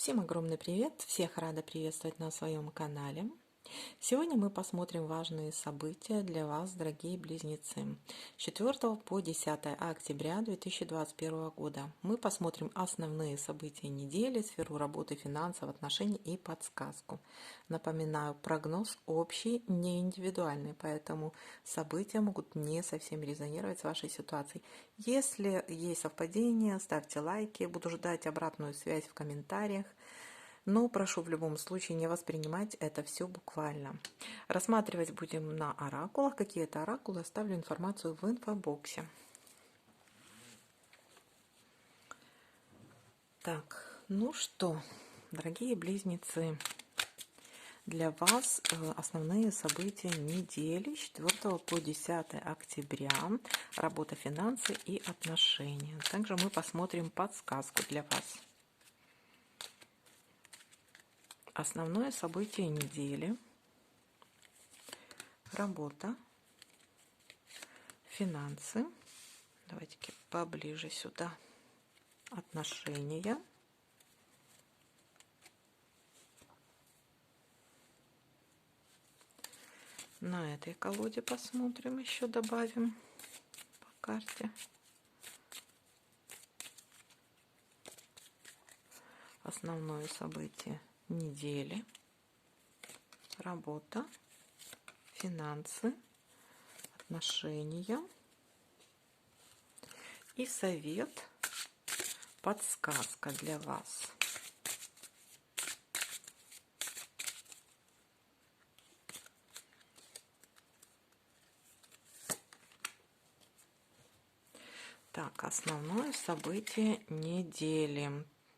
Всем огромный привет! Всех рада приветствовать на своем канале. Сегодня мы посмотрим важные события для вас, дорогие близнецы. С 4 по 10 октября 2021 года мы посмотрим основные события недели, сферу работы, финансов, отношений и подсказку. Напоминаю, прогноз общий, не индивидуальный, поэтому события могут не совсем резонировать с вашей ситуацией. Если есть совпадение, ставьте лайки, буду ждать обратную связь в комментариях. Но прошу в любом случае не воспринимать это все буквально. Рассматривать будем на оракулах. Какие это оракулы, оставлю информацию в инфобоксе. Так, ну что, дорогие близнецы, для вас основные события недели с 4 по 10 октября. Работа, финансы и отношения. Также мы посмотрим подсказку для вас. Основное событие недели. Работа, финансы. Давайте поближе сюда. Отношения. На этой колоде посмотрим, еще добавим по карте. Основное событие недели. Работа, финансы, отношения и совет, подсказка для вас. Так, основное событие недели.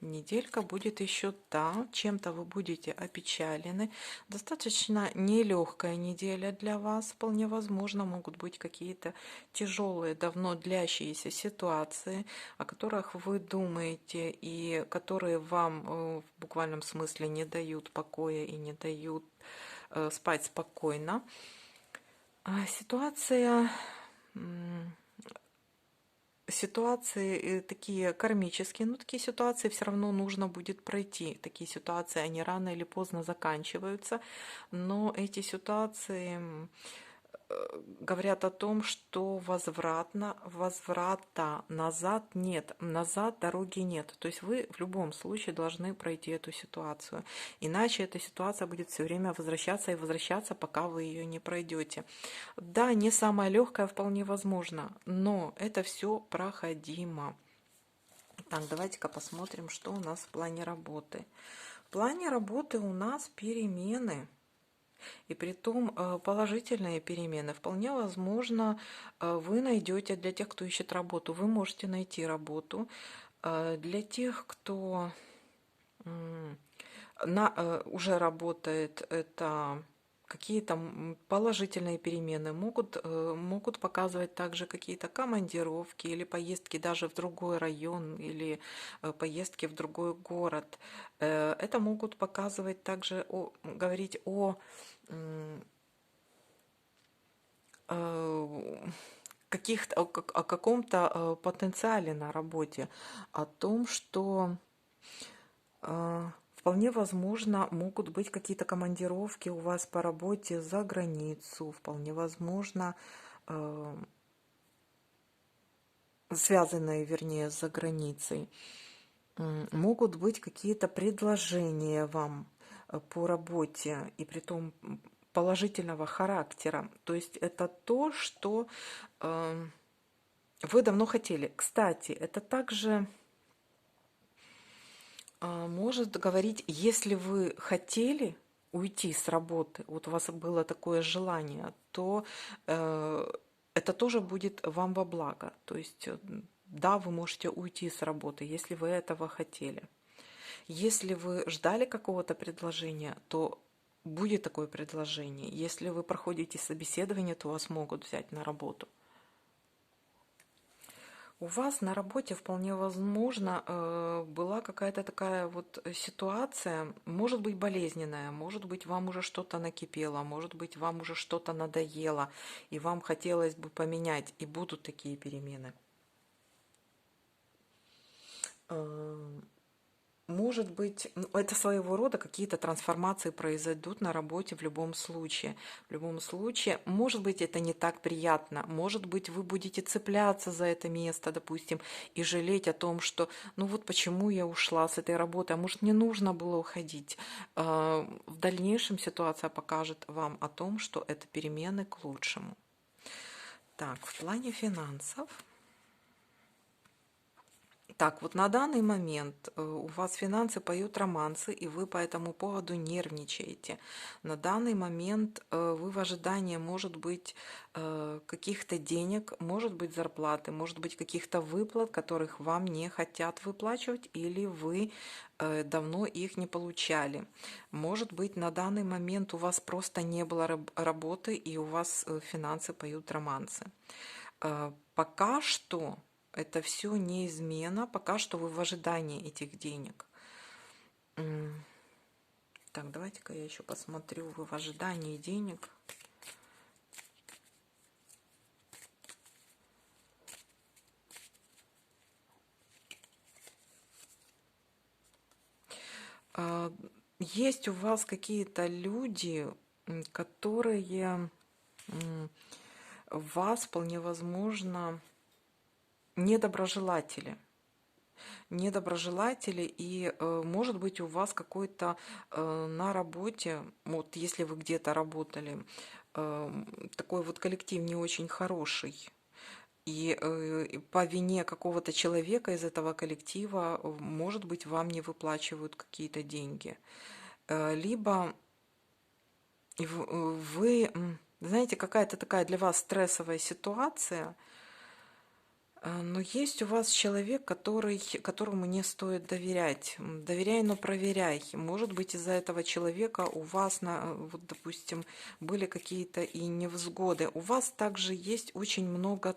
Неделька будет еще та, чем-то вы будете опечалены. Достаточно нелегкая неделя для вас. Вполне возможно, могут быть какие-то тяжелые, давно длящиеся ситуации, о которых вы думаете и которые вам в буквальном смысле не дают покоя и не дают спать спокойно. Ситуации такие кармические, но такие ситуации все равно нужно будет пройти. Такие ситуации, они рано или поздно заканчиваются, но эти ситуации говорят о том, что возврата назад нет, назад дороги нет. То есть вы в любом случае должны пройти эту ситуацию. Иначе эта ситуация будет все время возвращаться и возвращаться, пока вы ее не пройдете. Да, не самая легкая, вполне возможно, но это все проходимо. Так, давайте-ка посмотрим, что у нас в плане работы. В плане работы у нас перемены. И притом положительные перемены. Вполне возможно, вы найдете, для тех, кто ищет работу, вы можете найти работу. Для тех, кто уже работает, это какие-то положительные перемены могут показывать также какие-то командировки или поездки даже в другой район или поездки в другой город. Это могут показывать также, говорить о о каком-то потенциале на работе, о том, что вполне возможно могут быть какие-то командировки у вас по работе за границу, вполне возможно связанные, вернее, за границей. Могут быть какие-то предложения вам по работе, и притом положительного характера. То есть это то, что вы давно хотели. Кстати, это также может говорить, если вы хотели уйти с работы, вот у вас было такое желание, то это тоже будет вам во благо. То есть, да, вы можете уйти с работы, если вы этого хотели. Если вы ждали какого-то предложения, то будет такое предложение. Если вы проходите собеседование, то вас могут взять на работу. У вас на работе вполне возможно была какая-то такая вот ситуация, может быть болезненная, может быть вам уже что-то накипело, может быть вам уже что-то надоело, и вам хотелось бы поменять, и будут такие перемены. может быть, это своего рода какие-то трансформации произойдут на работе в любом случае. В любом случае, может быть, это не так приятно, может быть, вы будете цепляться за это место, допустим, и жалеть о том, что, ну вот почему я ушла с этой работы, а может, не нужно было уходить. В дальнейшем ситуация покажет вам о том, что это перемены к лучшему. Так, в плане финансов. Так, вот на данный момент у вас финансы поют романсы, и вы по этому поводу нервничаете. На данный момент вы в ожидании, может быть, каких-то денег, может быть, зарплаты, может быть, каких-то выплат, которых вам не хотят выплачивать, или вы давно их не получали. Может быть, на данный момент у вас просто не было работы, и у вас финансы поют романсы. Пока что это все неизменно, пока что вы в ожидании этих денег. Так, давайте-ка я еще посмотрю, вы в ожидании денег. Есть у вас какие-то люди, которые вас, вполне возможно, недоброжелатели. И может быть у вас какой-то на работе, вот если вы где-то работали, такой вот коллектив не очень хороший, и по вине какого-то человека из этого коллектива, может быть, вам не выплачивают какие-то деньги. Либо вы, знаете, какая-то такая для вас стрессовая ситуация, но есть у вас человек, которому не стоит доверять. Доверяй, но проверяй. Может быть, из-за этого человека у вас, вот, допустим, были какие-то и невзгоды. У вас также есть очень много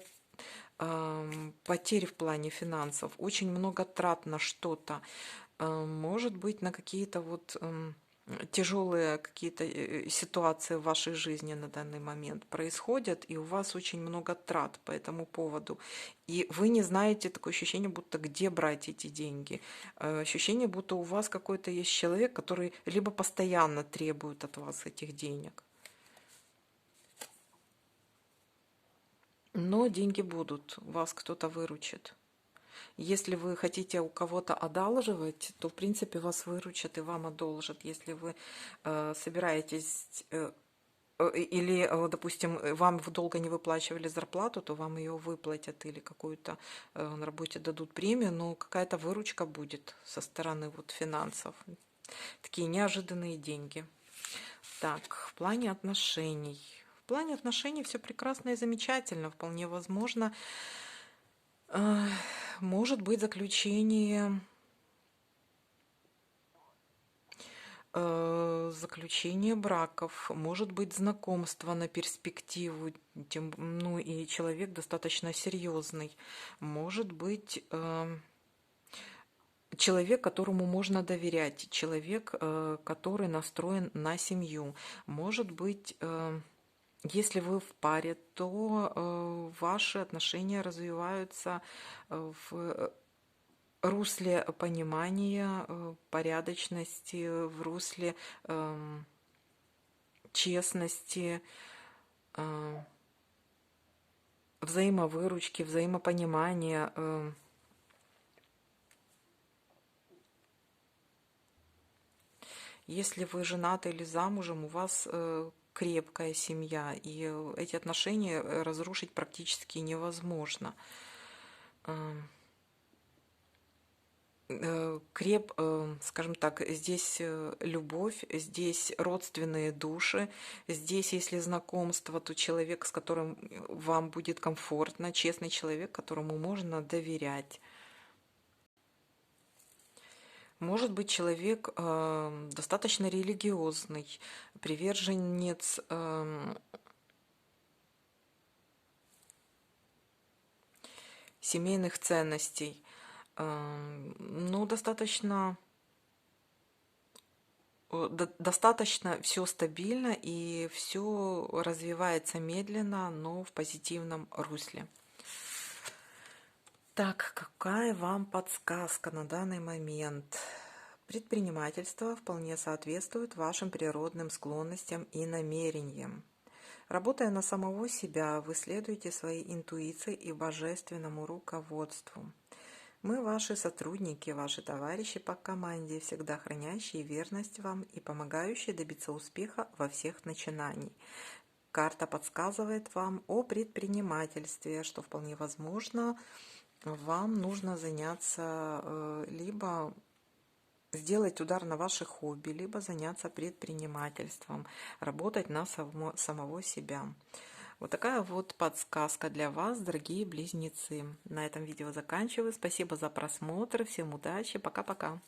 потерь в плане финансов, очень много трат на что-то. Может быть, на какие-то вот тяжелые какие-то ситуации в вашей жизни на данный момент происходят, и у вас очень много трат по этому поводу. И вы не знаете, такое ощущение, будто где брать эти деньги. Ощущение, будто у вас какой-то есть человек, который либо постоянно требует от вас этих денег, но деньги будут, вас кто-то выручит. Если вы хотите у кого-то одалживать, то, в принципе, вас выручат и вам одолжат. Если вы собираетесь или, допустим, вам долго не выплачивали зарплату, то вам ее выплатят или какую-то на работе дадут премию, но какая-то выручка будет со стороны вот финансов. Такие неожиданные деньги. Так, в плане отношений. В плане отношений все прекрасно и замечательно. Вполне возможно, может быть заключение браков, может быть знакомство на перспективу, ну и человек достаточно серьезный, может быть человек, которому можно доверять, человек, который настроен на семью, может быть, если вы в паре, то ваши отношения развиваются в русле понимания, порядочности, в русле честности, взаимовыручки, взаимопонимания. Если вы женаты или замужем, у вас крепкая семья, и эти отношения разрушить практически невозможно. Скажем так, здесь любовь, здесь родственные души, здесь, если знакомство, то человек, с которым вам будет комфортно, честный человек, которому можно доверять. Может быть, человек достаточно религиозный, приверженец семейных ценностей, ну, достаточно все стабильно и все развивается медленно, но в позитивном русле. Так, какая вам подсказка на данный момент? Предпринимательство вполне соответствует вашим природным склонностям и намерениям. Работая на самого себя, вы следуете своей интуиции и божественному руководству. Мы ваши сотрудники, ваши товарищи по команде, всегда хранящие верность вам и помогающие добиться успеха во всех начинаниях. Карта подсказывает вам о предпринимательстве, что вполне возможно, вам нужно заняться либо сделать удар на ваши хобби, либо заняться предпринимательством, работать на самого себя. Вот такая вот подсказка для вас, дорогие близнецы. На этом видео заканчиваю. Спасибо за просмотр. Всем удачи. Пока-пока.